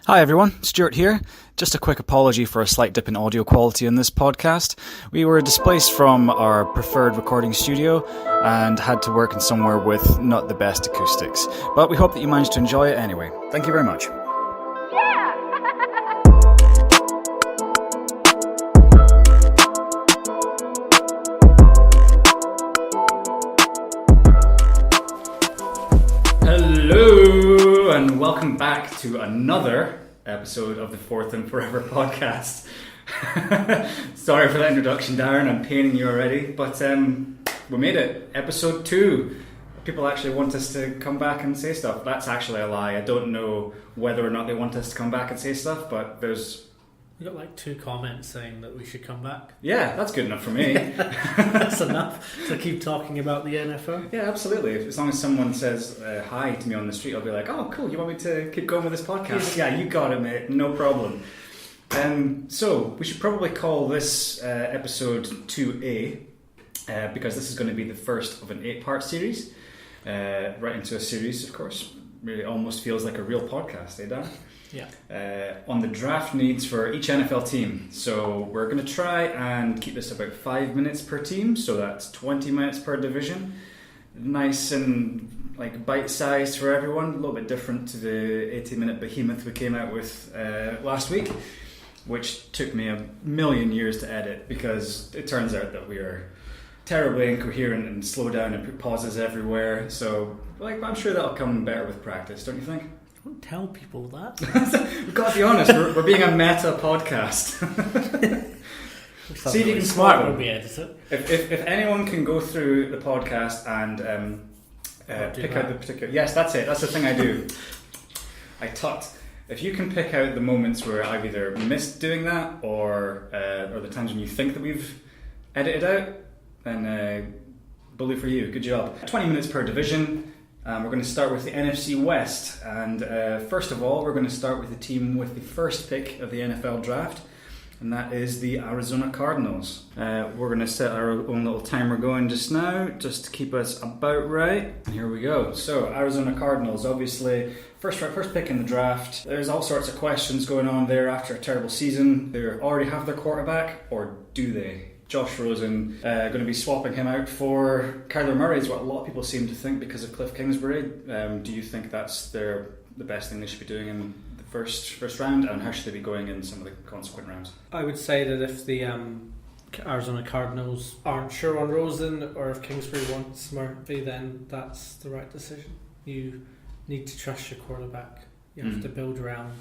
Hi everyone, Stuart here. Just a quick apology for a slight dip in audio quality in this podcast. We were displaced from our preferred recording studio and had to work in somewhere with not the best acoustics. But we hope that you managed to enjoy it anyway. Thank you very much. Hello and welcome back to another episode of the Fourth and Forever podcast. Sorry for that introduction, Darren. I'm paining you already, but we made it. Episode 2. People actually want us to come back and say stuff. That's actually a lie. I don't know whether or not they want us to come back and say stuff, but We got like 2 comments saying that we should come back. Yeah, that's good enough for me. That's enough to keep talking about the NFL. Yeah, absolutely. As long as someone says hi to me on the street, I'll be like, oh, cool, you want me to keep going with this podcast? Yeah, you got it, mate. No problem. So, we should probably call this episode 2A because this is going to be the first of an 8-part series. Right into a series, of course. Really almost feels like a real podcast, Dan? Yeah. On the draft needs for each NFL team. So we're going to try and keep this about 5 minutes per team. So that's 20 minutes per division. Nice and like bite-sized for everyone. A little bit different to the 80-minute behemoth we came out with last week, which took me a million years to edit because it turns out that we are terribly incoherent and slow down and put pauses everywhere. So I'm sure that'll come better with practice, don't you think? Don't tell people that. We've got to be honest, we're being a meta podcast. See if you can smart when we edit it. If anyone can go through the podcast and pick out the particular... Yes, that's it. That's the thing I do. I tut. If you can pick out the moments where I've either missed doing that or the times when you think that we've edited out, then bully for you. Good job. 20 minutes per division. We're going to start with the NFC West, and first of all, we're going to start with the team with the first pick of the NFL draft, and that is the Arizona Cardinals. We're going to set our own little timer going just now, just to keep us about right. And here we go. So, Arizona Cardinals, obviously, first pick in the draft. There's all sorts of questions going on there after a terrible season. They already have their quarterback, or do they? Josh Rosen, going to be swapping him out for Kyler Murray is what a lot of people seem to think because of Cliff Kingsbury. Do you think that's the best thing they should be doing in the first round, and how should they be going in some of the consequent rounds? I would say that if the Arizona Cardinals aren't sure on Rosen or if Kingsbury wants Murphy, then that's the right decision. You need to trust your quarterback. You have to build around,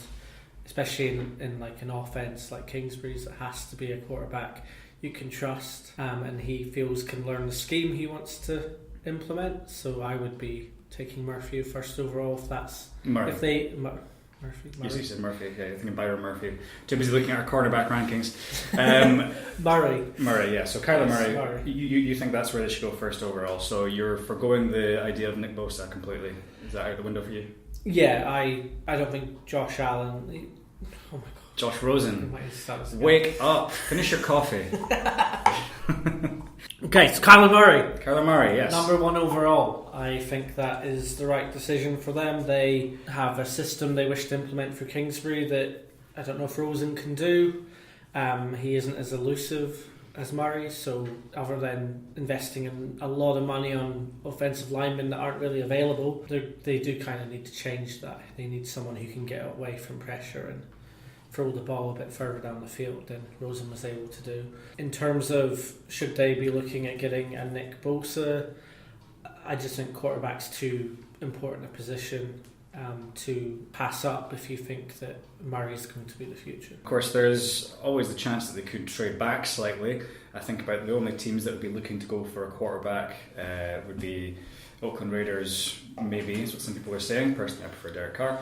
especially in like an offense like Kingsbury's, it has to be a quarterback you can trust, and he feels can learn the scheme he wants to implement. So I would be taking Murphy first overall if that's Murray. Murphy. You said Murphy. Okay, I think Byron Murphy. Too busy looking at our quarterback rankings. Murray. Yeah. So Kyler Murray. You think that's where they should go first overall? So you're forgoing the idea of Nick Bosa completely. Is that out the window for you? Yeah, I don't think Josh Allen. Oh my God. Josh Rosen, wake up, finish your coffee. Okay, so Kyler Murray. Kyler Murray, yes. Number 1 overall. I think that is the right decision for them. They have a system they wish to implement for Kingsbury that I don't know if Rosen can do. He isn't as elusive as Murray, so other than investing in a lot of money on offensive linemen that aren't really available, they do kind of need to change that. They need someone who can get away from pressure and throw the ball a bit further down the field than Rosen was able to do. In terms of should they be looking at getting a Nick Bosa, I just think quarterback's too important a position to pass up if you think that Murray's going to be the future. Of course, there's always the chance that they could trade back slightly. I think about the only teams that would be looking to go for a quarterback would be Oakland Raiders, maybe, is what some people are saying. Personally, I prefer Derek Carr.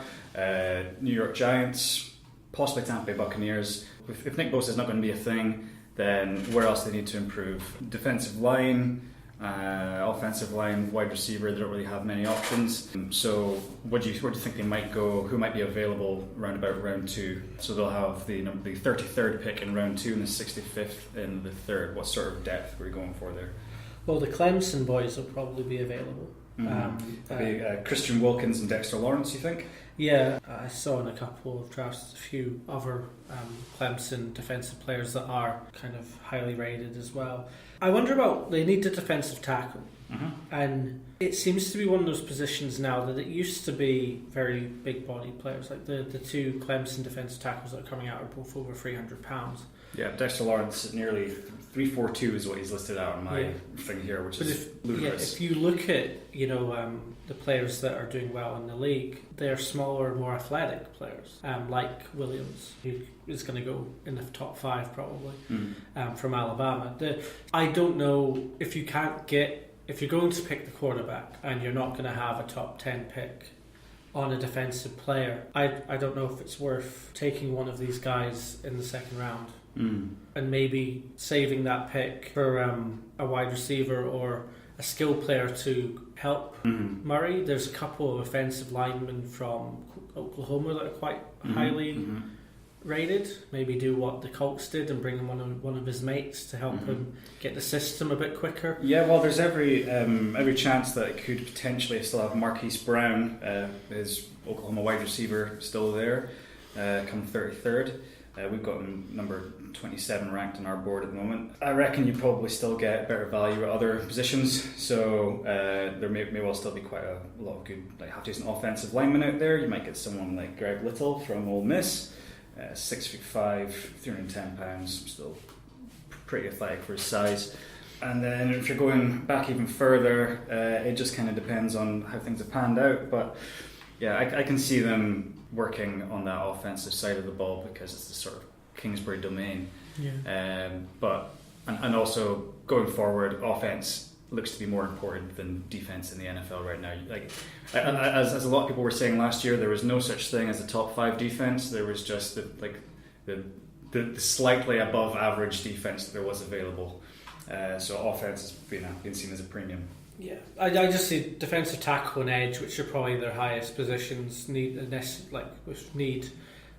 New York Giants, possibly Tampa Bay Buccaneers. If Nick Bosa is not going to be a thing, then where else do they need to improve? Defensive line, offensive line, wide receiver. They don't really have many options. So where do you think they might go? Who might be available around about round 2? So they'll have the 33rd pick in round 2 and the 65th in the 3rd. What sort of depth are we going for there? Well, the Clemson boys will probably be available. Christian Wilkins and Dexter Lawrence, you think? Yeah, I saw in a couple of drafts a few other Clemson defensive players that are kind of highly rated as well. I wonder about, they need a defensive tackle. And it seems to be one of those positions now that it used to be very big body players, like the two Clemson defensive tackles that are coming out are both over 300 pounds. Yeah, Dexter Lawrence nearly 342 is what he's listed out on my thing here, which is ludicrous. If you look at the players that are doing well in the league, they're smaller, more athletic players, like Williams, who is going to go in the top 5 probably, from Alabama. I don't know if you're going to pick the quarterback and you're not going to have a top 10 pick on a defensive player, I don't know if it's worth taking one of these guys in the second round and maybe saving that pick for a wide receiver or a skill player to help Murray. There's a couple of offensive linemen from Oklahoma that are quite highly rated. Maybe do what the Colts did and bring in one of his mates to help him get the system a bit quicker. Yeah, well, there's every chance that it could potentially still have Marquise Brown, his Oklahoma wide receiver, still there, come 33rd. We've got him number 27 ranked on our board at the moment. I reckon you probably still get better value at other positions, so there may well still be quite a lot of good, like half-decent offensive linemen out there. You might get someone like Greg Little from Ole Miss, 6'5", 310 pounds, still pretty athletic for his size. And then if you're going back even further, it just kind of depends on how things have panned out. But yeah, I can see them working on that offensive side of the ball because it's the sort of Kingsbury domain. Yeah. But also going forward, offense looks to be more important than defense in the NFL right now. Like as a lot of people were saying last year, there was no such thing as a top 5 defense. There was just the slightly above average defense that there was available. So offense has been seen as a premium. Yeah, I just see defensive tackle and edge, which are probably their highest positions.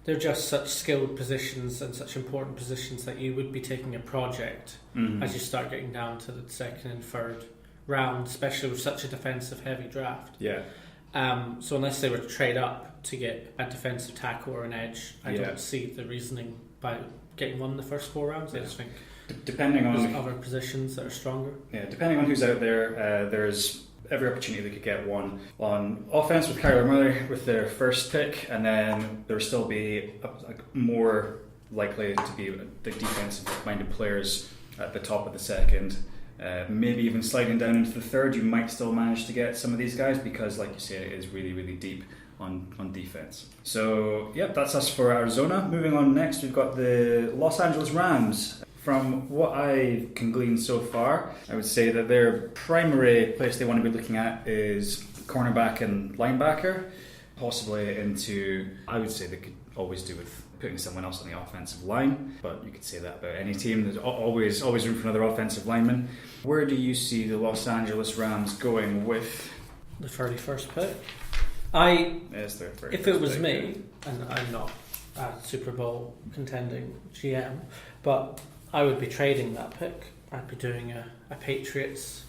They're just such skilled positions and such important positions that you would be taking a project as you start getting down to the second and third round, especially with such a defensive heavy draft. Yeah. So unless they were to trade up to get a defensive tackle or an edge, I don't see the reasoning by getting one in the first 4 rounds. I just think depending on other positions that are stronger. Yeah, depending on who's out there, there's every opportunity they could get one on offense with Kyler Murray with their first pick, and then there'll still be more likely to be the defensive-minded players at the top of the second. Maybe even sliding down into the third, you might still manage to get some of these guys because, like you say, it is really, really deep on defense. So, yep, that's us for Arizona. Moving on next, we've got the Los Angeles Rams. From what I can glean so far, I would say that their primary place they want to be looking at is cornerback and linebacker, possibly into, I would say they could always do with putting someone else on the offensive line, but you could say that about any team. There's always room for another offensive lineman. Where do you see the Los Angeles Rams going with the 31st pick? If it was pick, me, and I'm not a Super Bowl contending GM, but I would be trading that pick. I'd be doing a Patriots,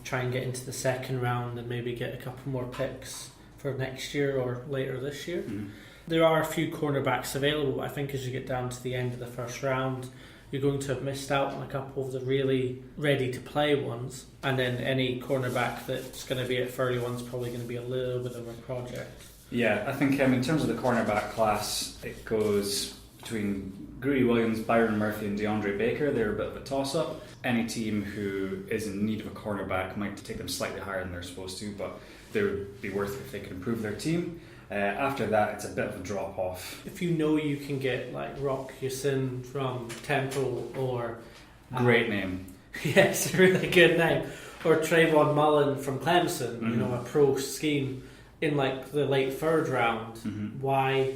try and get into the second round and maybe get a couple more picks for next year or later this year. There are a few cornerbacks available, but I think as you get down to the end of the first round, you're going to have missed out on a couple of the really ready-to-play ones, and then any cornerback that's going to be at 31 is probably going to be a little bit of a project. Yeah, I think in terms of the cornerback class, it goes between Greedy Williams, Byron Murphy and DeAndre Baker. They're a bit of a toss-up. Any team who is in need of a cornerback might take them slightly higher than they're supposed to, but they would be worth it if they could improve their team. After that, it's a bit of a drop-off. If you know you can get like Rock Yasin from Temple or... Great name. Yes, a really good name. Or Trayvon Mullen from Clemson, a pro scheme in like the late third round. Why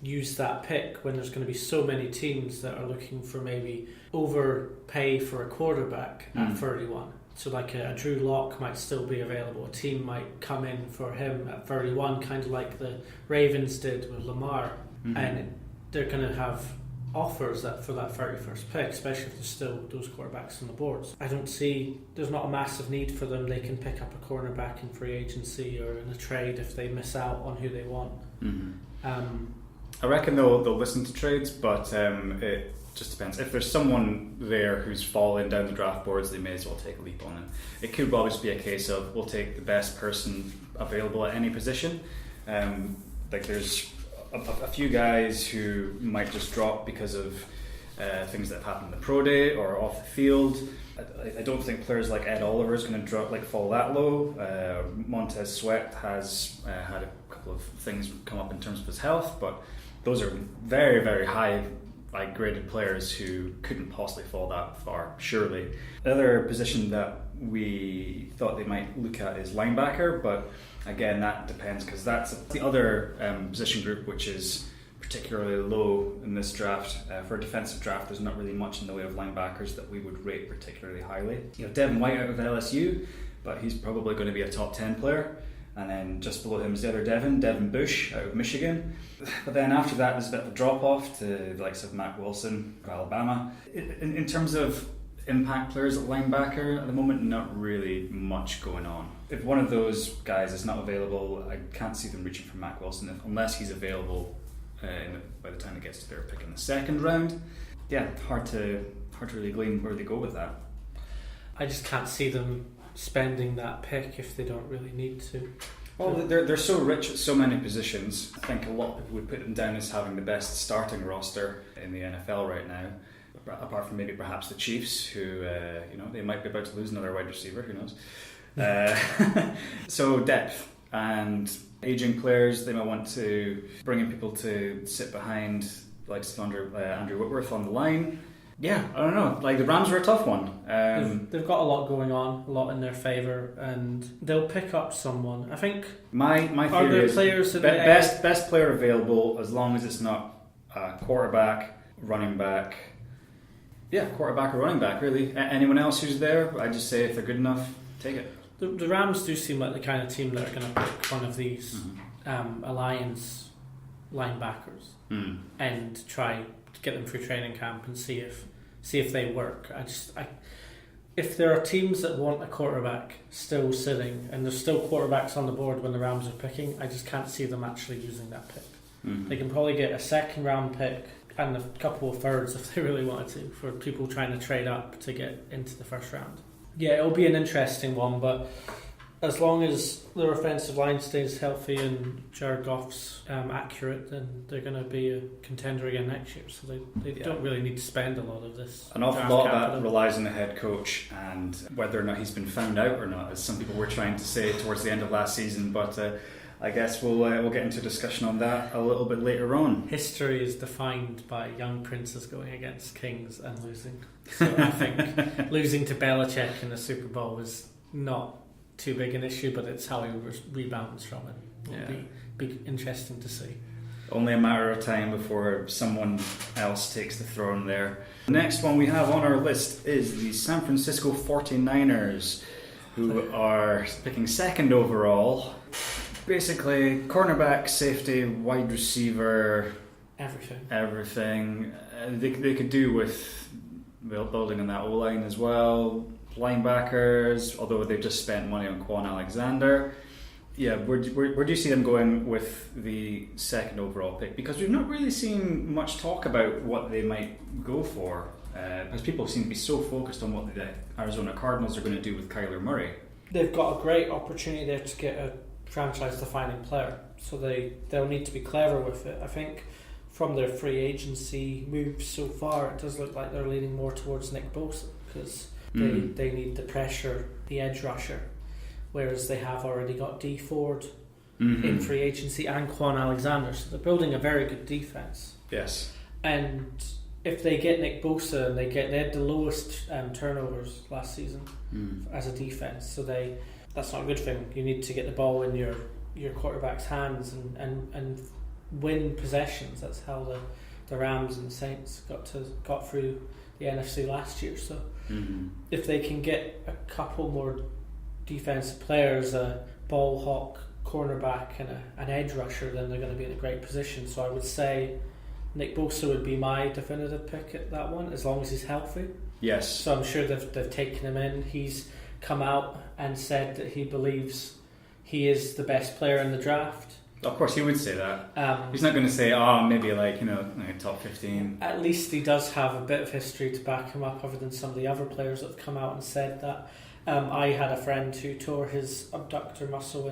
use that pick when there's going to be so many teams that are looking for maybe overpay for a quarterback at 31? So like a Drew Lock might still be available. A team might come in for him at 31, kind of like the Ravens did with Lamar, and they're going to have offers that for that 31st pick, especially if there's still those quarterbacks on the boards. I don't see there's not a massive need for them. They can pick up a cornerback in free agency or in a trade if they miss out on who they want. I reckon they'll listen to trades, but it just depends. If there's someone there who's fallen down the draft boards, they may as well take a leap on them. It could always be a case of we'll take the best person available at any position. Like there's a few guys who might just drop because of things that have happened in the pro day or off the field. I don't think players like Ed Oliver is going to fall that low. Montez Sweat has had a couple of things come up in terms of his health, but those are very, very high graded players who couldn't possibly fall that far, surely. The other position that we thought they might look at is linebacker, but again, that depends because that's the other position group which is particularly low in this draft. For a defensive draft, there's not really much in the way of linebackers that we would rate particularly highly. Devin White out of LSU, but he's probably going to be a top 10 player. And then just below him is the other Devin Bush out of Michigan. But then after that, there's a bit of a drop-off to the likes of Mac Wilson of Alabama. In terms of impact players at linebacker, at the moment, not really much going on. If one of those guys is not available, I can't see them reaching for Mac Wilson unless he's available by the time it gets to their pick in the second round. Yeah, hard to really glean where they go with that. I just can't see them spending that pick if they don't really need to. Well, they're so rich at so many positions. I think a lot of people would put them down as having the best starting roster in the NFL right now, apart from maybe perhaps the Chiefs, who they might be about to lose another wide receiver. Who knows? So depth and aging players. They might want to bring in people to sit behind, like Andrew Whitworth on the line. Yeah, I don't know. Like the Rams were a tough one. They've got a lot going on, a lot in their favour, and they'll pick up someone. I think. My theory is players best player available, as long as it's not quarterback, running back. Yeah, quarterback or running back. Really, anyone else who's there, I just say if they're good enough, take it. The Rams do seem like the kind of team that are going to pick one of these alliance linebackers and try to get them through training camp and see if they work. If there are teams that want a quarterback still sitting and there's still quarterbacks on the board when the Rams are picking, I just can't see them actually using that pick. They can probably get a second round pick and a couple of thirds if they really wanted to, for people trying to trade up to get into the first round. Yeah, it'll be an interesting one, but as long as their offensive line stays healthy and Jared Goff's accurate, then they're going to be a contender again next year. So they don't really need to spend a lot of this. An awful lot of that relies on the head coach and whether or not he's been found out or not, as some people were trying to say towards the end of last season. But I guess we'll get into a discussion on that a little bit later on. History is defined by young princes going against kings and losing. So I think losing to Belichick in the Super Bowl is not too big an issue, but it's how he rebounds from it. It'll be interesting to see. Only a matter of time before someone else takes the throne there. The next one we have on our list is the San Francisco 49ers, who are picking second overall. Basically, cornerback, safety, wide receiver, everything. They could do with building on that O-line as well. Linebackers, although they've just spent money on Quan Alexander. Yeah, where do you see them going with the second overall pick? Because we've not really seen much talk about what they might go for, as people seem to be so focused on what the Arizona Cardinals are going to do with Kyler Murray. They've got a great opportunity there to get a franchise-defining player, so they'll need to be clever with it. I think from their free agency moves so far, it does look like they're leaning more towards Nick Bosa, because they need the pressure, the edge rusher, whereas they have already got Dee Ford in free agency and Quan Alexander, so they're building a very good defense. Yes. And if they get Nick Bosa, and they had the lowest turnovers last season as a defense, so that's not a good thing. You need to get the ball in your quarterback's hands and win possessions. That's how the Rams and the Saints got through the NFC last year. So if they can get a couple more defensive players, a ball hawk cornerback and an edge rusher, then they're going to be in a great position. So I would say Nick Bosa would be my definitive pick at that one, as long as he's healthy. Yes. So I'm sure they've taken him in. He's come out and said that he believes he is the best player in the draft. Of course, he would say that. He's not going to say, maybe like top 15. At least he does have a bit of history to back him up, other than some of the other players that have come out and said that. I had a friend who tore his abductor muscle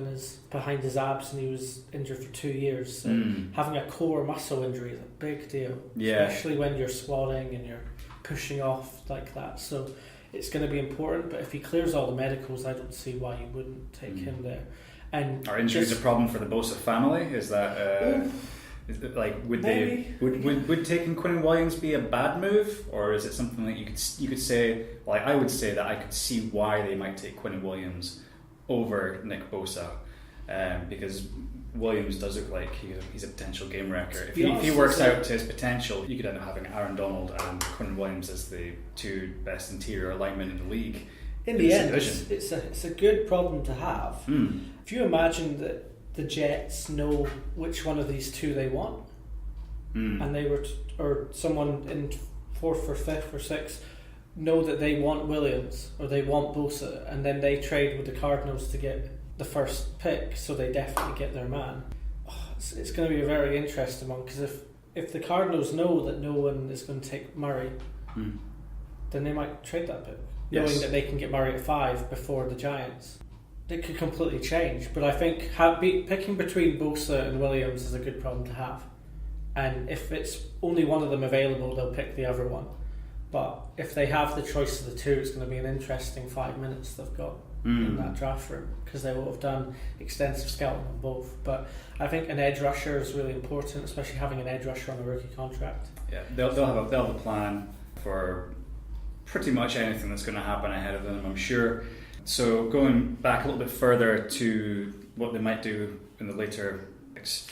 behind his abs, and he was injured for 2 years. So having a core muscle injury is a big deal, especially when you're squatting and you're pushing off like that. So it's going to be important. But if he clears all the medicals, I don't see why you wouldn't take him there. And are injuries a problem for the Bosa family? Is that would taking Quinnen Williams be a bad move, or is it something that you could say? Like, I would say that I could see why they might take Quinnen Williams over Nick Bosa, because Williams does look like he's a potential game wrecker. If he works out to his potential, you could end up having Aaron Donald and Quinnen Williams as the two best interior linemen in the league. In the end, it's a good problem to have. If you imagine that the Jets know which one of these two they want, and they were or someone in 4th or 5th or 6th know that they want Williams or they want Bosa, and then they trade with the Cardinals to get the first pick, so they definitely get their man. It's going to be a very interesting one, because if the Cardinals know that no one is going to take Murray, then they might trade that pick, knowing that they can get Murray at 5 before the Giants. It could completely change, but I think picking between Bosa and Williams is a good problem to have. And if it's only one of them available, they'll pick the other one. But if they have the choice of the two, it's going to be an interesting 5 minutes they've got in that draft room, because they will have done extensive scouting on both. But I think an edge rusher is really important, especially having an edge rusher on a rookie contract. Yeah, they'll have a plan for pretty much anything that's going to happen ahead of them, I'm sure. So going back a little bit further to what they might do in the later picks,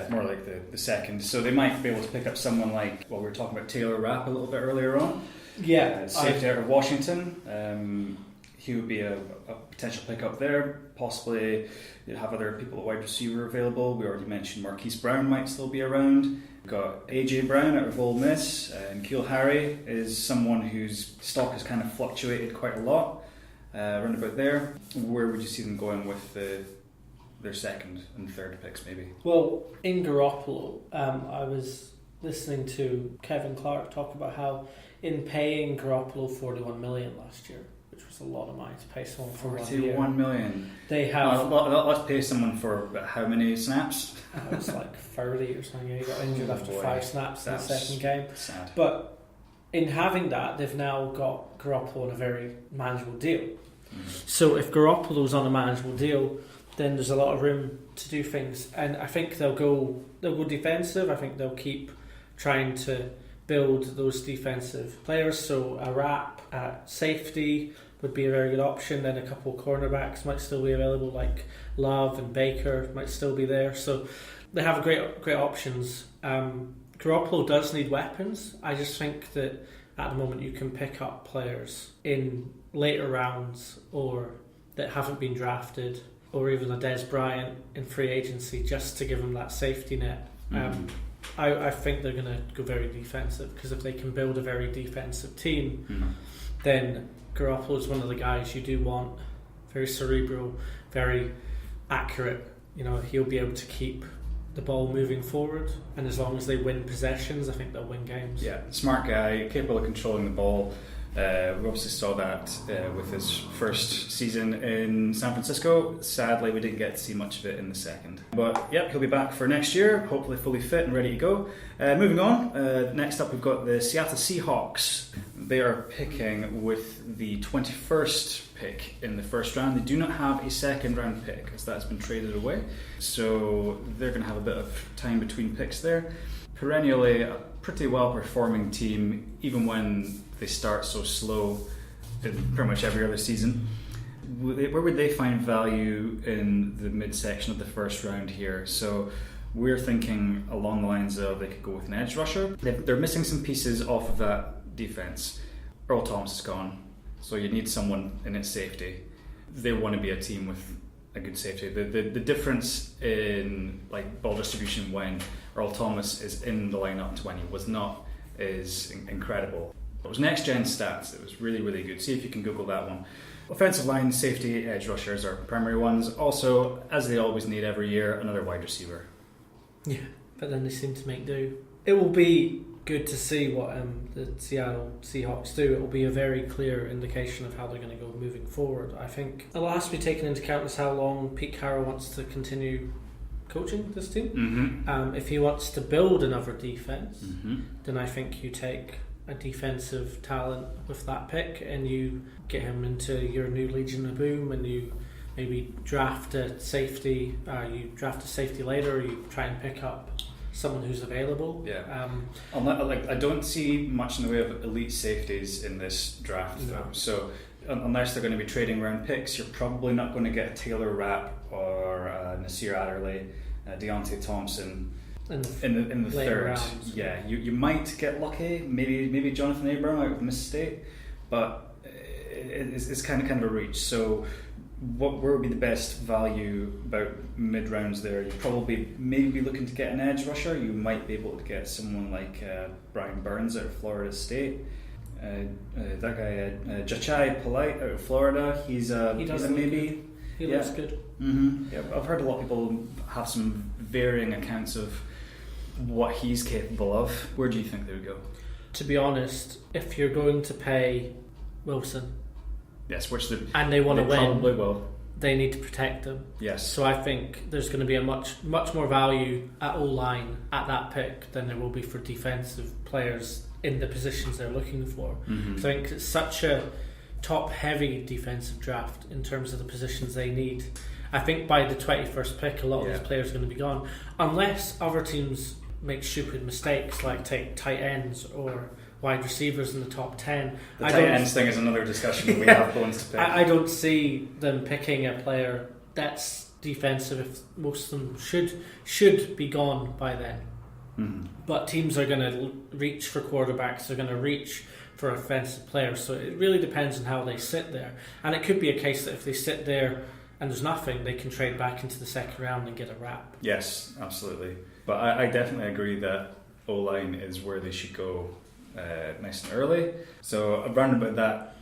more like the second. So they might be able to pick up someone like, we were talking about Taylor Rapp a little bit earlier on. Yeah. Safety out of Washington. He would be a potential pickup there. Possibly you'd have other people at wide receiver available. We already mentioned Marquise Brown might still be around. We've got AJ Brown out of Ole Miss. And N'Keal Harry is someone whose stock has kind of fluctuated quite a lot. Around about there. Where would you see them going with their second and third picks, maybe? Well, in Garoppolo, I was listening to Kevin Clark talk about how in paying Garoppolo $41 million last year, which was a lot of money to pay someone for 41 million. They have. Let's pay someone for how many snaps? It was like 30 or something. He got injured after 5 snaps in the second game. Sad. But in having that, they've now got Garoppolo on a very manageable deal. So if Garoppolo's on a manageable deal, then there's a lot of room to do things, and I think they'll go defensive. I think they'll keep trying to build those defensive players. So a Rapp at safety would be a very good option. Then a couple of cornerbacks might still be available, like Love and Baker might still be there. So they have great options. Garoppolo does need weapons. I just think that at the moment you can pick up players in later rounds or that haven't been drafted, or even a Des Bryant in free agency, just to give them that safety net. I think they're going to go very defensive, because if they can build a very defensive team, then Garoppolo is one of the guys you do want. Very cerebral, very accurate. He'll be able to keep the ball moving forward, and as long as they win possessions, I think they'll win games. Yeah, smart guy, capable of controlling the ball. We obviously saw that with his first season in San Francisco. Sadly, we didn't get to see much of it in the second. But yep, he'll be back for next year, hopefully fully fit and ready to go. Moving on, next up we've got the Seattle Seahawks. They are picking with the 21st pick in the first round. They do not have a second round pick, as that's been traded away. So they're going to have a bit of time between picks there. Perennially a pretty well performing team, even when they start so slow in pretty much every other season. Where would they find value in the midsection of the first round here? So we're thinking along the lines of they could go with an edge rusher. They're missing some pieces off of that defense. Earl Thomas is gone, so you need someone in its safety. They want to be a team with a good safety. The difference in like ball distribution when Earl Thomas is in the lineup when he was not is incredible. It was next gen stats. It was really, really good. See if you can Google that one. Offensive line, safety, edge rushers are primary ones. Also, as they always need every year, another wide receiver. Yeah, but then they seem to make do. It will be good to see what the Seattle Seahawks do. It will be a very clear indication of how they're going to go moving forward. I think a lot has to be taken into account is how long Pete Carroll wants to continue coaching this team. Mm-hmm. If he wants to build another defense, Mm-hmm. then I think you take a defensive talent with that pick and you get him into your new Legion of Boom, and you maybe draft a safety. You draft a safety later, or you try and pick up someone who's available. Yeah. I don't see much in the way of elite safeties in this draft, though. So unless they're going to be trading around picks, you're probably not going to get a Taylor Rapp or Nasir Adderley, Deontay Thompson in the third rounds. Yeah, you might get lucky. Maybe Jonathan Abram out of Mississippi, but it's kind of a reach. So where would be the best value about mid rounds there? You probably maybe be looking to get an edge rusher. You might be able to get someone like Brian Burns out of Florida State. That guy Jachai Polite out of Florida. He's a maybe. He looks good. Mm-hmm. Yeah, I've heard a lot of people have some varying accounts of what he's capable of. Where do you think they would go? To be honest, if you're going to pay Wilson, yes, and they want to win, probably will. They need to protect them. Yes. So I think there's going to be a much more value at O-line at that pick than there will be for defensive players in the positions they're looking for. Mm-hmm. I think it's such a top-heavy defensive draft in terms of the positions they need. I think by the 21st pick, a lot of these players are going to be gone, unless other teams make stupid mistakes like take tight ends or wide receivers in the top 10. The tight ends thing is another discussion. We have bones to pick. I don't see them picking a player that's defensive if most of them should be gone by then. Mm-hmm. But teams are going to reach for quarterbacks, they're going to reach for offensive players, so it really depends on how they sit there. And it could be a case that if they sit there and there's nothing, they can trade back into the second round and get a wrap. Yes, absolutely. But I definitely agree that O-line is where they should go nice and early. So around about that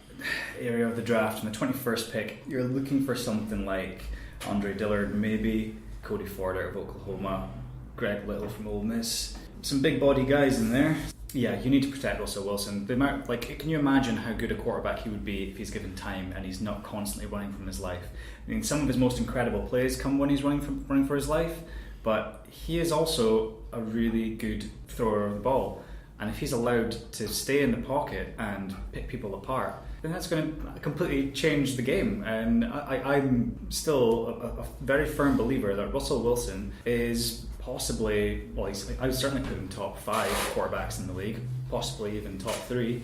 area of the draft, in the 21st pick, you're looking for something like Andre Dillard, maybe Cody Ford out of Oklahoma, Greg Little from Ole Miss. Some big body guys in there. Yeah, you need to protect Russell Wilson. Can you imagine how good a quarterback he would be if he's given time and he's not constantly running from his life? I mean, some of his most incredible plays come when he's running for his life, but he is also a really good thrower of the ball. And if he's allowed to stay in the pocket and pick people apart, then that's going to completely change the game. And I'm still a very firm believer that Russell Wilson is possibly, I would certainly put him top 5 quarterbacks in the league, possibly even top 3.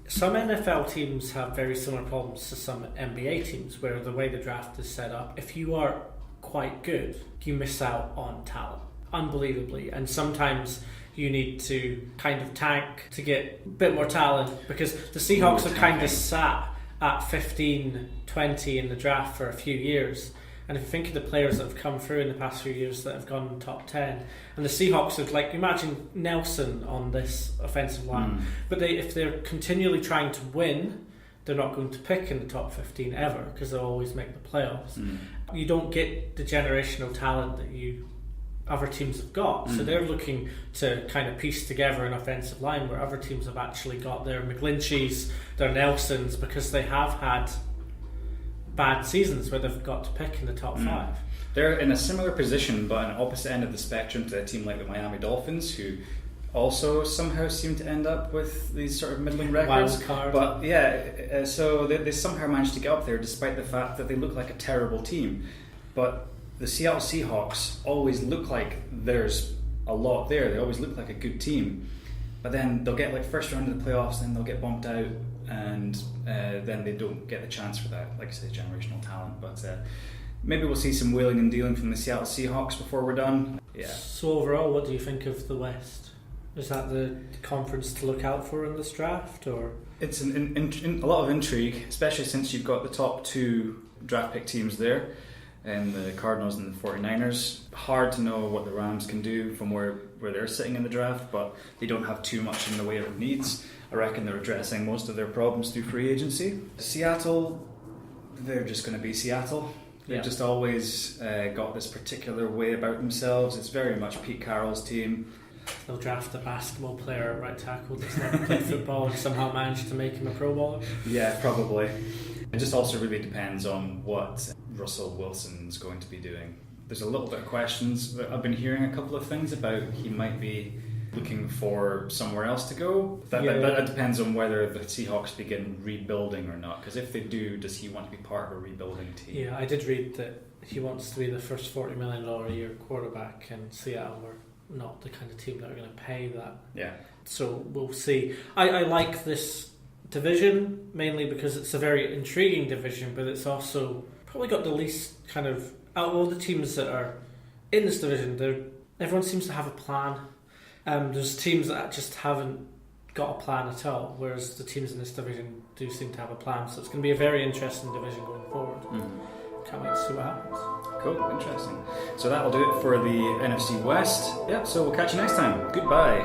Some NFL teams have very similar problems to some NBA teams, where the way the draft is set up, if you are quite good, you miss out on talent, unbelievably. And sometimes you need to kind of tank to get a bit more talent, because the Seahawks have kind of sat at 15-20 in the draft for a few years. And if you think of the players that have come through in the past few years that have gone top 10, and the Seahawks have, imagine Nelson on this offensive line, but if they're continually trying to win, they're not going to pick in the top 15 ever, because they'll always make the playoffs. You don't get the generational talent that other teams have got, so they're looking to kind of piece together an offensive line where other teams have actually got their McGlincheys, their Nelsons, because they have had bad seasons where they've got to pick in the top 5. They're in a similar position, but on the opposite end of the spectrum to a team like the Miami Dolphins, who also somehow seem to end up with these sort of middling records. Wild card. But yeah, so they somehow managed to get up there despite the fact that they look like a terrible team. But the Seattle Seahawks always look like there's a lot there. They always look like a good team. But then they'll get first round of the playoffs, then they'll get bumped out, and then they don't get the chance for that, like I say, generational talent. But maybe we'll see some wheeling and dealing from the Seattle Seahawks before we're done. Yeah. So overall, what do you think of the West? Is that the conference to look out for in this draft, or? It's a lot of intrigue, especially since you've got the top 2 draft pick teams there, and the Cardinals and the 49ers. Hard to know what the Rams can do from where where they're sitting in the draft, but they don't have too much in the way of needs. I reckon they're addressing most of their problems through free agency. Seattle, they're just going to be Seattle. They've just always got this particular way about themselves. It's very much Pete Carroll's team. They'll draft a basketball player at right tackle that's never played football and somehow manage to make him a Pro Bowler. Yeah, probably. It just also really depends on what Russell Wilson's going to be doing. There's a little bit of questions. I've been hearing a couple of things about he might be looking for somewhere else to go. That depends on whether the Seahawks begin rebuilding or not. Because if they do, does he want to be part of a rebuilding team? Yeah, I did read that he wants to be the first $40 million a year quarterback, and Seattle were not the kind of team that are going to pay that. Yeah. So we'll see. I like this division mainly because it's a very intriguing division, but it's also probably got the least kind of, out of all the teams that are in this division, everyone seems to have a plan. There's teams that just haven't got a plan at all, whereas the teams in this division do seem to have a plan. So it's going to be a very interesting division going forward. Can't wait to see what happens. Cool, interesting. So that'll do it for the NFC West. Yep, so we'll catch you next time. Goodbye.